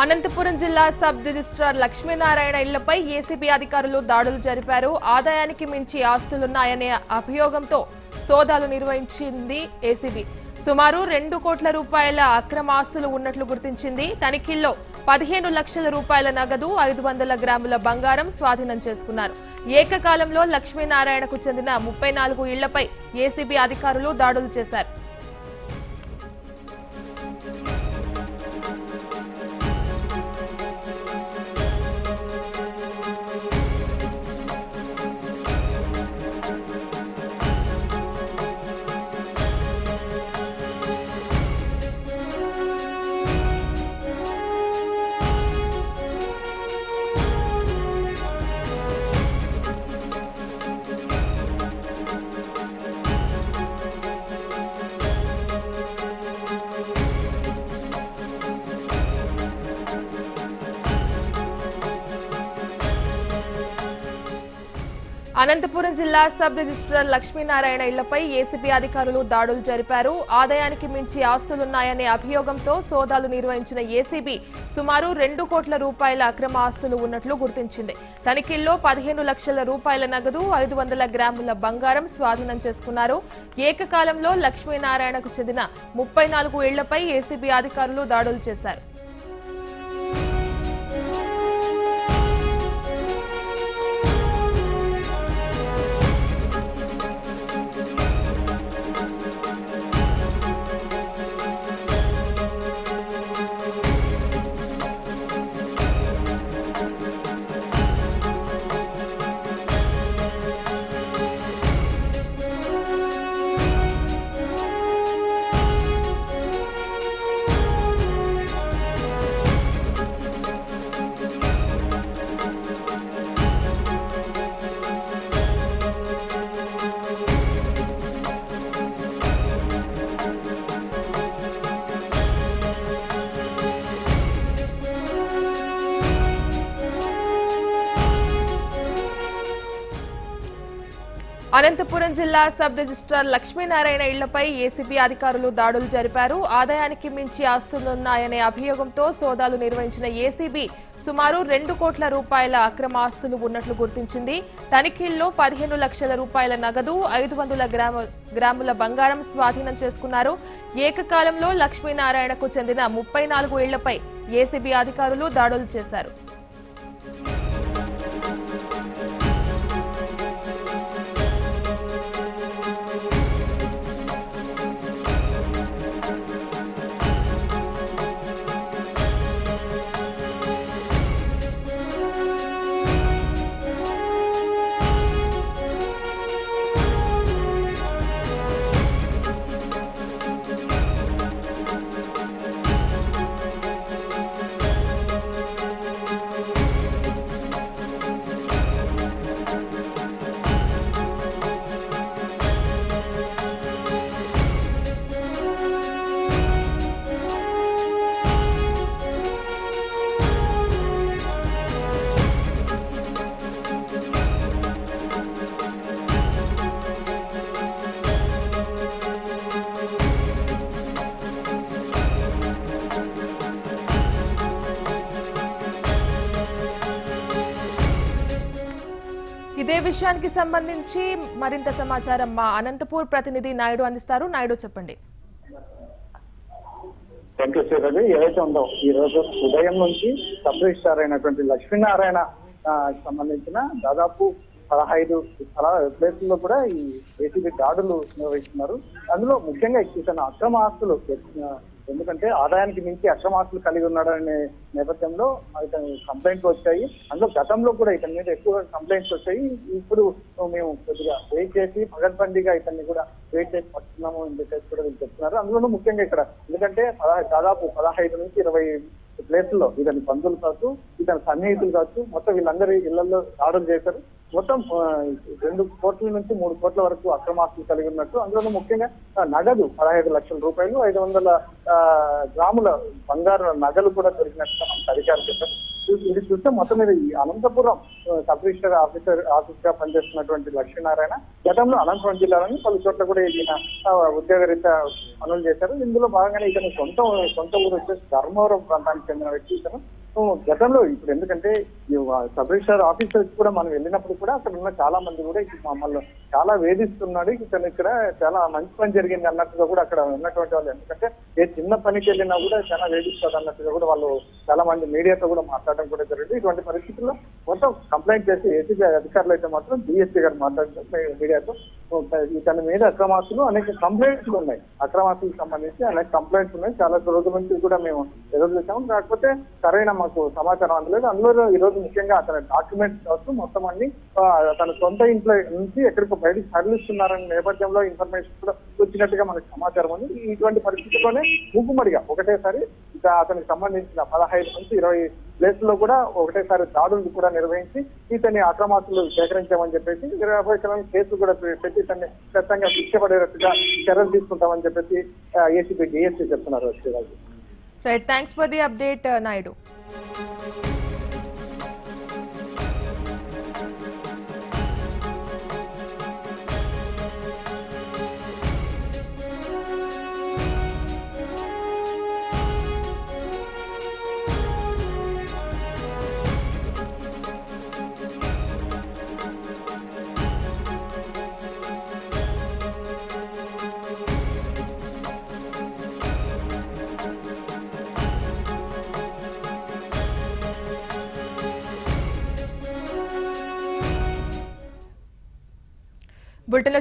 అనంతపురం జిల్లా sub registrar Lakshminarayana ఇళ్లపై ACB అధికారులు దాడులు జరిపారు. ఆదాయానికి మించి ఆస్తులున్నాయనే అభియోగంతో సోదాలు నిర్వహించింది ఏసీబీ. సుమారు 2 కోట్ల రూపాయల అక్రమ ఆస్తులు ఉన్నట్లు గుర్తించింది. తనిఖీల్లో 15 లక్షల రూపాయల నగదు, 500 గ్రాముల బంగారం స్వాధీనం చేసుకున్నారు. ఏకకాలంలో లక్ష్మీనారాయణకు చెందిన 34 ఇళ్లపై ఏసీబీ అధికారులు దాడులు చేశారు. అనంతపురం జిల్లా సబ్ రిజిస్ట్రార్ లక్ష్మీనారాయణ ఇళ్లపై ఏసీబీ అధికారులు దాడులు జరిపారు. ఆదాయానికి మించి ఆస్తులున్నాయనే అభియోగంతో సోదాలు నిర్వహించిన ఏసీబీ సుమారు 2 కోట్ల రూపాయల అక్రమ ఆస్తులు ఉన్నట్లు గుర్తించింది. తనిఖీల్లో 15 లక్షల రూపాయల నగదు, 500 గ్రాముల బంగారం స్వాధీనం చేసుకున్నారు. ఏకకాలంలో లక్ష్మీనారాయణకు చెందిన 34 ఇళ్లపై ఏసీబీ అధికారులు దాడులు చేశారు. అనంతపురం జిల్లా సబ్ రిజిస్ట్రార్ లక్ష్మీనారాయణ ఇళ్లపై ఏసీబీ అధికారులు దాడులు జరిపారు. ఆదాయానికి మించి ఆస్తులున్నాయనే అభియోగంతో సోదాలు నిర్వహించిన ఏసీబీ సుమారు 2 కోట్ల రూపాయల అక్రమ ఆస్తులు ఉన్నట్లు గుర్తించింది. తనిఖీల్లో 15 లక్షల రూపాయల నగదు, 500 గ్రాముల బంగారం స్వాధీనం చేసుకున్నారు. ఏకకాలంలో లక్ష్మీనారాయణకు చెందిన 34 ఇళ్లపై ఏసీబీ అధికారులు దాడులు చేశారు. ఇదే విషయానికి సంబంధించి మరింత సమాచారం మా అనంతపూర్ ప్రతినిధి నాయుడు అందిస్తారు. నాయుడు, చెప్పండి. ఏదైతే ఉందో ఈ రోజు ఉదయం నుంచి సబ్ రిజిస్ట్రార్ అయినటువంటి లక్ష్మీనారాయణ సంబంధించిన దాదాపు 15 ప్లేసుల్లో కూడా ఈ ఏసీబీ దాడులు నిర్వహిస్తున్నారు. అందులో ముఖ్యంగా ఇతను అక్రమ ఆస్తులు, ఎందుకంటే ఆదాయానికి మించి అక్రమాస్తులు కలిగి ఉన్నాడనే నేపథ్యంలో ఇతని కంప్లైంట్లు వచ్చాయి. అందులో గతంలో కూడా ఇతని మీద ఎక్కువ కంప్లైంట్స్ వచ్చాయి. ఇప్పుడు మేము కొద్దిగా వెయిట్ చేసి పగడ్బందీగా ఇతన్ని కూడా వెయిట్ చేసి పడుతున్నాము అని చెప్పేసి కూడా వీళ్ళు చెప్తున్నారు. అందులోనూ ముఖ్యంగా ఇక్కడ ఎందుకంటే దాదాపు 15 నుంచి 20 ప్లేసుల్లో ఇతని బంధువులు కావచ్చు, ఇతని సన్నిహితులు కావచ్చు, మొత్తం వీళ్ళందరి ఇళ్లలో దాడులు చేశారు. మొత్తం 2 కోట్ల నుంచి 3 కోట్ల వరకు అక్రమాస్తులు కలిగి ఉన్నట్టు. అందులో ముఖ్యంగా నగదు 15 లక్షల రూపాయలు, 500 గ్రాముల బంగారు నగలు కూడా దొరికినట్టు మనకు అధికారులు చెప్పారు. ఇది చూస్తే మొత్తం మీద ఈ అనంతపురం సబ్ రిజిస్టర్ ఆఫీస్ గా పనిచేస్తున్నటువంటి లక్ష్మీనారాయణ గతంలో అనంతపురం జిల్లాలోని పలు చోట్ల కూడా ఈయన ఉద్యోగరీత్యా పనులు చేశారు. ఇందులో భాగంగానే ఇతను సొంత ఊరు వచ్చేసి ధర్మవరం ప్రాంతానికి చెందిన వ్యక్తి ఇతను. గతంలో ఇప్పుడు ఎందుకంటే సబ్ రిజిస్టర్ ఆఫీసర్స్ కూడా మనం వెళ్ళినప్పుడు కూడా అక్కడ ఉన్న చాలా మంది కూడా మమ్మల్ని చాలా వేధిస్తున్నాడు, ఇతను ఇక్కడ చాలా మంచి పని జరిగింది అన్నట్టుగా కూడా అక్కడ ఉన్నటువంటి వాళ్ళు, ఎందుకంటే ఏ చిన్న పనికి వెళ్ళినా కూడా చాలా వేధిస్తాడు అన్నట్టుగా కూడా వాళ్ళు చాలా మంది మీడియాతో కూడా మాట్లాడడం కూడా జరిగింది. ఇటువంటి పరిస్థితుల్లో మొత్తం కంప్లైంట్ చేసి ఏసీబీ అధికారులు అయితే మాత్రం డిఎస్పీ గారు మాట్లాడుతారు మీడియాతో. ఇతని మీద అక్రమాస్తులు అనేక కంప్లైంట్స్ ఉన్నాయి, అక్రమాస్తులకు సంబంధించి అనేక కంప్లైంట్స్ ఉన్నాయి. చాలా రోజుల నుంచి కూడా మేము ఎదురు చూసాము, కాకపోతే సరైన మాకు సమాచారం అందలేదు. అందులో ఈ రోజు ముఖ్యంగా అతని డాక్యుమెంట్స్ కావచ్చు మొత్తం అన్ని తన సొంత ఇంట్లో నుంచి ఎక్కడికి బయటకు తరలిస్తున్నారనే నేపథ్యంలో ఇన్ఫర్మేషన్ కూడా వచ్చినట్టుగా మనకు సమాచారం ఉంది. ఇటువంటి పరిస్థితుల్లోనే మూకుమ్మడిగా ఒకటేసారి అతనికి సంబంధించిన 15 నుంచి 20 ప్లేసుల్లో కూడా ఒకటేసారి దాడులు కూడా నిర్వహించి ఇతని అక్రమాస్తులు సేకరించామని చెప్పేసి 20 కేసులు కూడా పెట్టి ఇతన్ని ఖచ్చితంగా శిక్ష పడేటట్టుగా చర్యలు తీసుకుంటామని చెప్పేసి ఏసీబీ డిఎస్పీ చెప్తున్నారు. Right, thanks for the update Naidu. బులెటిన్లో